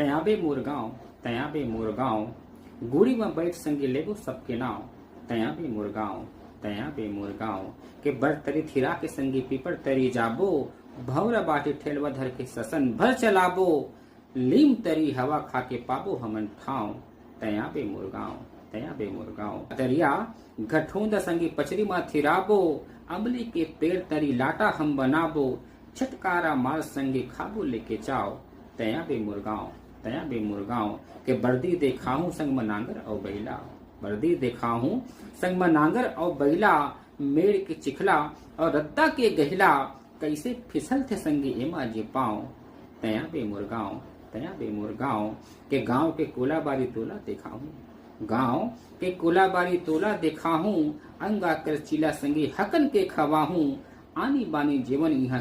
तया बे मोर गाँव, गुड़ी में बैठ संगे लेगो सबके नाव। तया बे मोर गाँव, के बर तरी थिरा के संगी पीपर तरी जाबो, भौरा बाटी ठेलवा धर के ससन भर चलाबो, लीम तरी हवा खा के पाबो हमन ठाव। तया बे मोर गाँव, तरिया घठोंदा संगी पचरी मा थिराबो, अमली के पेड़ तरी लाटा हम बनाबो, छटकारा माल संगे खाबो लेके जाओ। तया बे मोर गाँव, के बर्दी देखाहूं संग में नांगर और बैला। बर्दी देखाहूं संग में नांगर और बैला, मेड़ के चिखला और रद्दा के गहला, कैसे फिसल थे संगी एमा जे पाँव। तया बे मोर गाँव, के गाँव के कोलाबारी तोला देखाहूं, अंगा कर चिला संगी हकन के खवाहूं, आनी बानी जीवन यहाँ